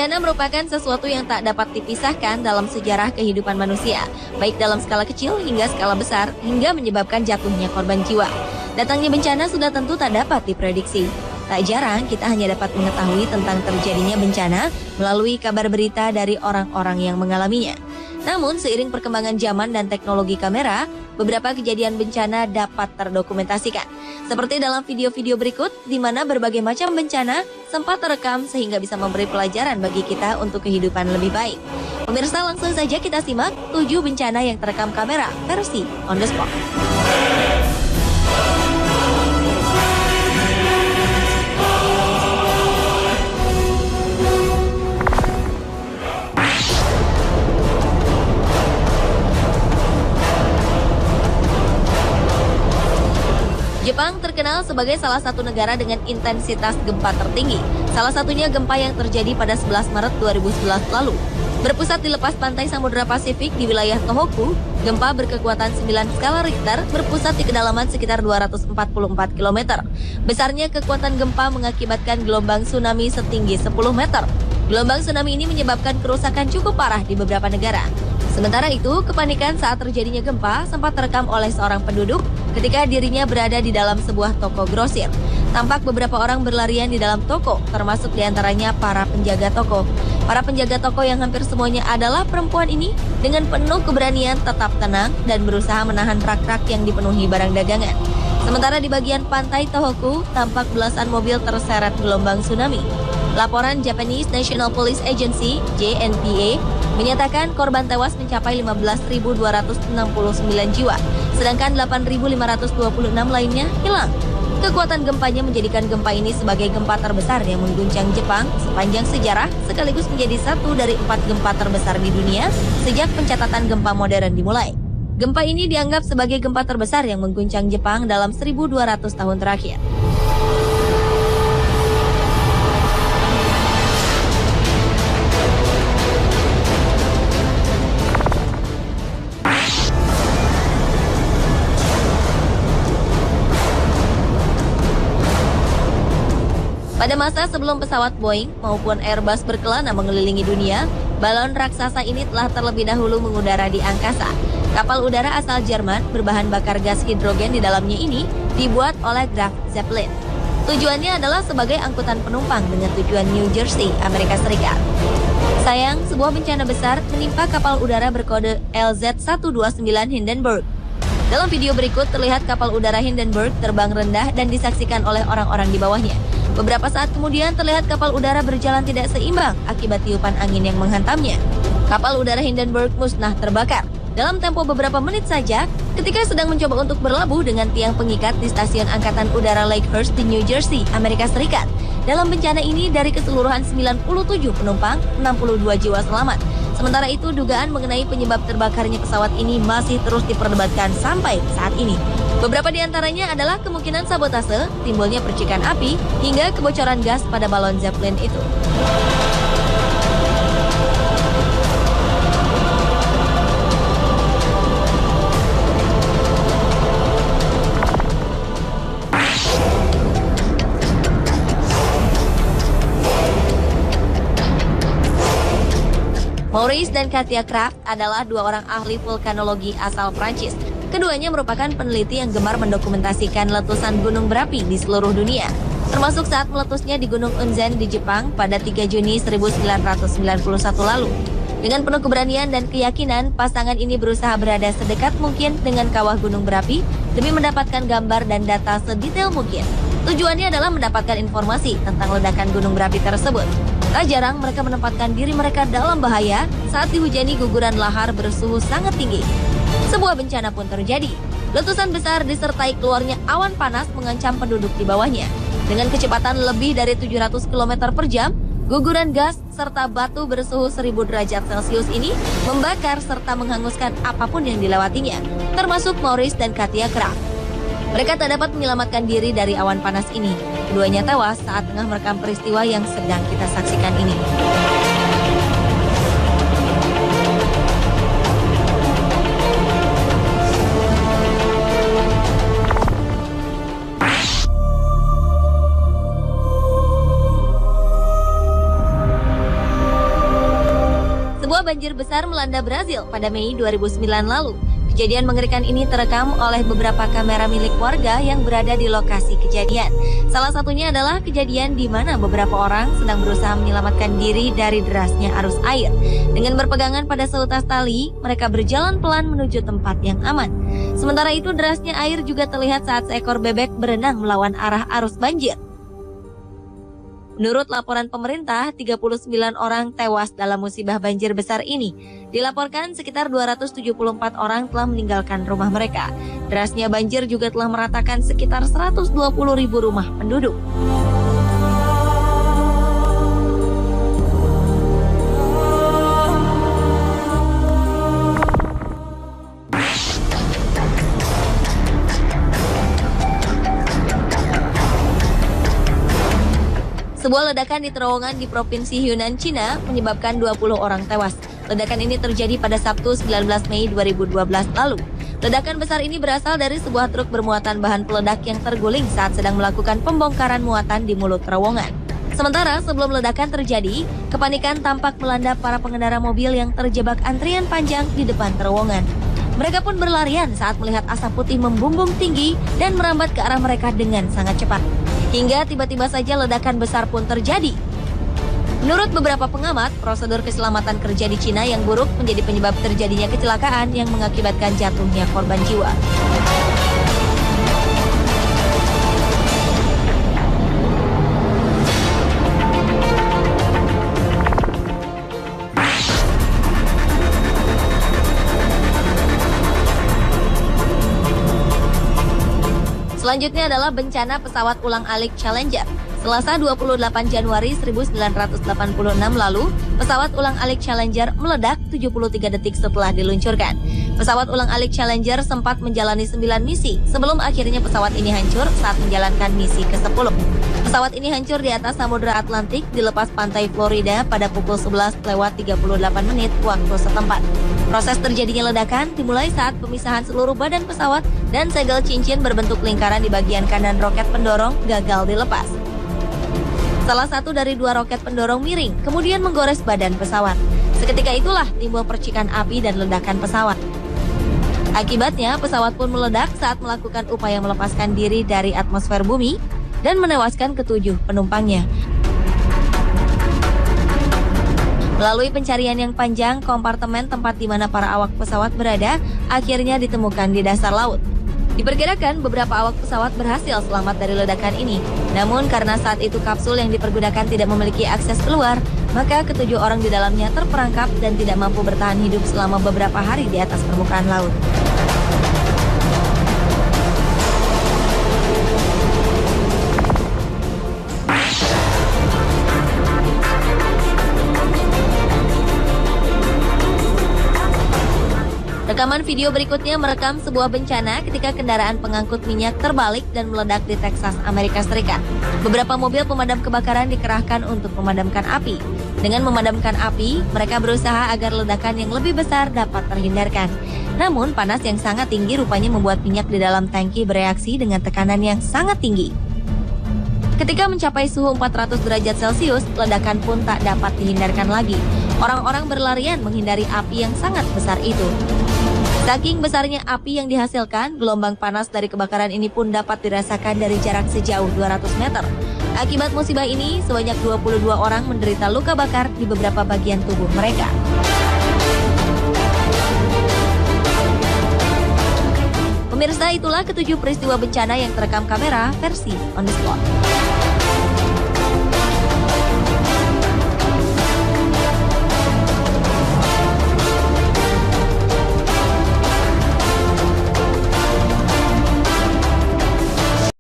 Bencana merupakan sesuatu yang tak dapat dipisahkan dalam sejarah kehidupan manusia, baik dalam skala kecil hingga skala besar, hingga menyebabkan jatuhnya korban jiwa. Datangnya bencana sudah tentu tak dapat diprediksi. Tak jarang kita hanya dapat mengetahui tentang terjadinya bencana melalui kabar berita dari orang-orang yang mengalaminya. Namun seiring perkembangan zaman dan teknologi kamera, beberapa kejadian bencana dapat terdokumentasikan. Seperti dalam video-video berikut, di mana berbagai macam bencana sempat terekam sehingga bisa memberi pelajaran bagi kita untuk kehidupan lebih baik. Pemirsa, langsung saja kita simak 7 bencana yang terekam kamera versi on the spot. Jepang terkenal sebagai salah satu negara dengan intensitas gempa tertinggi. Salah satunya gempa yang terjadi pada 11 Maret 2011 lalu. Berpusat di lepas pantai Samudra Pasifik di wilayah Tohoku, gempa berkekuatan 9 skala Richter berpusat di kedalaman sekitar 244 km. Besarnya kekuatan gempa mengakibatkan gelombang tsunami setinggi 10 meter. Gelombang tsunami ini menyebabkan kerusakan cukup parah di beberapa negara. Sementara itu, kepanikan saat terjadinya gempa sempat terekam oleh seorang penduduk ketika dirinya berada di dalam sebuah toko grosir. Tampak beberapa orang berlarian di dalam toko, termasuk diantaranya para penjaga toko. Para penjaga toko yang hampir semuanya adalah perempuan ini dengan penuh keberanian tetap tenang dan berusaha menahan rak-rak yang dipenuhi barang dagangan. Sementara di bagian pantai Tohoku, tampak belasan mobil terseret gelombang tsunami. Laporan Japanese National Police Agency (JNPA) menyatakan korban tewas mencapai 15.269 jiwa, sedangkan 8.526 lainnya hilang. Kekuatan gempanya menjadikan gempa ini sebagai gempa terbesar yang mengguncang Jepang sepanjang sejarah, sekaligus menjadi satu dari 4 gempa terbesar di dunia sejak pencatatan gempa modern dimulai. Gempa ini dianggap sebagai gempa terbesar yang mengguncang Jepang dalam 1.200 tahun terakhir. Pada masa sebelum pesawat Boeing maupun Airbus berkelana mengelilingi dunia, balon raksasa ini telah terlebih dahulu mengudara di angkasa. Kapal udara asal Jerman berbahan bakar gas hidrogen di dalamnya ini dibuat oleh Graf Zeppelin. Tujuannya adalah sebagai angkutan penumpang dengan tujuan New Jersey, Amerika Serikat. Sayang, sebuah bencana besar menimpa kapal udara berkode LZ-129 Hindenburg. Dalam video berikut terlihat kapal udara Hindenburg terbang rendah dan disaksikan oleh orang-orang di bawahnya. Beberapa saat kemudian terlihat kapal udara berjalan tidak seimbang akibat tiupan angin yang menghantamnya. Kapal udara Hindenburg musnah terbakar. Dalam tempo beberapa menit saja, ketika sedang mencoba untuk berlabuh dengan tiang pengikat di stasiun Angkatan Udara Lakehurst di New Jersey, Amerika Serikat. Dalam bencana ini, dari keseluruhan 97 penumpang, 62 jiwa selamat. Sementara itu, dugaan mengenai penyebab terbakarnya pesawat ini masih terus diperdebatkan sampai saat ini. Beberapa di antaranya adalah kemungkinan sabotase, timbulnya percikan api, hingga kebocoran gas pada balon Zeppelin itu. Maurice dan Katia Kraft adalah 2 orang ahli vulkanologi asal Prancis. Keduanya merupakan peneliti yang gemar mendokumentasikan letusan gunung berapi di seluruh dunia, termasuk saat meletusnya di Gunung Unzen di Jepang pada 3 Juni 1991 lalu. Dengan penuh keberanian dan keyakinan, pasangan ini berusaha berada sedekat mungkin dengan kawah gunung berapi demi mendapatkan gambar dan data sedetail mungkin. Tujuannya adalah mendapatkan informasi tentang ledakan gunung berapi tersebut. Tak jarang mereka menempatkan diri mereka dalam bahaya saat dihujani guguran lahar bersuhu sangat tinggi. Sebuah bencana pun terjadi. Letusan besar disertai keluarnya awan panas mengancam penduduk di bawahnya. Dengan kecepatan lebih dari 700 km per jam, guguran gas serta batu bersuhu 1000 derajat Celcius ini membakar serta menghanguskan apapun yang dilewatinya, termasuk Maurice dan Katia Kraft. Mereka tak dapat menyelamatkan diri dari awan panas ini. Keduanya tewas saat tengah merekam peristiwa yang sedang kita saksikan ini. banjir besar melanda Brazil pada Mei 2009 lalu. Kejadian mengerikan ini terekam oleh beberapa kamera milik warga yang berada di lokasi kejadian. Salah satunya adalah kejadian di mana beberapa orang sedang berusaha menyelamatkan diri dari derasnya arus air. Dengan berpegangan pada seutas tali, mereka berjalan pelan menuju tempat yang aman. Sementara itu, derasnya air juga terlihat saat seekor bebek berenang melawan arah arus banjir. Menurut laporan pemerintah, 39 orang tewas dalam musibah banjir besar ini. Dilaporkan sekitar 274 orang telah meninggalkan rumah mereka. Derasnya banjir juga telah meratakan sekitar 120.000 rumah penduduk. Sebuah ledakan di terowongan di Provinsi Yunnan, Cina menyebabkan 20 orang tewas. Ledakan ini terjadi pada Sabtu 19 Mei 2012 lalu. Ledakan besar ini berasal dari sebuah truk bermuatan bahan peledak yang terguling saat sedang melakukan pembongkaran muatan di mulut terowongan. Sementara sebelum ledakan terjadi, kepanikan tampak melanda para pengendara mobil yang terjebak antrian panjang di depan terowongan. Mereka pun berlarian saat melihat asap putih membumbung tinggi dan merambat ke arah mereka dengan sangat cepat. Hingga tiba-tiba saja ledakan besar pun terjadi. Menurut beberapa pengamat, prosedur keselamatan kerja di Cina yang buruk menjadi penyebab terjadinya kecelakaan yang mengakibatkan jatuhnya korban jiwa. Selanjutnya adalah bencana pesawat ulang-alik Challenger. Selasa 28 Januari 1986 lalu, pesawat ulang-alik Challenger meledak 73 detik setelah diluncurkan. Pesawat ulang-alik Challenger sempat menjalani 9 misi sebelum akhirnya pesawat ini hancur saat menjalankan misi ke-10. Pesawat ini hancur di atas Samudra Atlantik di lepas pantai Florida pada pukul 11:38 waktu setempat. Proses terjadinya ledakan dimulai saat pemisahan seluruh badan pesawat dan segel cincin berbentuk lingkaran di bagian kanan roket pendorong gagal dilepas. Salah satu dari dua roket pendorong miring, kemudian menggores badan pesawat. Seketika itulah timbul percikan api dan ledakan pesawat. Akibatnya, pesawat pun meledak saat melakukan upaya melepaskan diri dari atmosfer bumi dan menewaskan ketujuh penumpangnya. Melalui pencarian yang panjang, kompartemen tempat di mana para awak pesawat berada akhirnya ditemukan di dasar laut. Diperkirakan beberapa awak pesawat berhasil selamat dari ledakan ini. Namun karena saat itu kapsul yang dipergunakan tidak memiliki akses keluar, maka ketujuh orang di dalamnya terperangkap dan tidak mampu bertahan hidup selama beberapa hari di atas permukaan laut. Rekaman video berikutnya merekam sebuah bencana ketika kendaraan pengangkut minyak terbalik dan meledak di Texas, Amerika Serikat. Beberapa mobil pemadam kebakaran dikerahkan untuk memadamkan api. Dengan memadamkan api, mereka berusaha agar ledakan yang lebih besar dapat terhindarkan. Namun, panas yang sangat tinggi rupanya membuat minyak di dalam tangki bereaksi dengan tekanan yang sangat tinggi. Ketika mencapai suhu 400 derajat Celcius, ledakan pun tak dapat dihindarkan lagi. Orang-orang berlarian menghindari api yang sangat besar itu. Saking besarnya api yang dihasilkan, gelombang panas dari kebakaran ini pun dapat dirasakan dari jarak sejauh 200 meter. Akibat musibah ini, sebanyak 22 orang menderita luka bakar di beberapa bagian tubuh mereka. Pemirsa, itulah ketujuh peristiwa bencana yang terekam kamera versi On The Spot.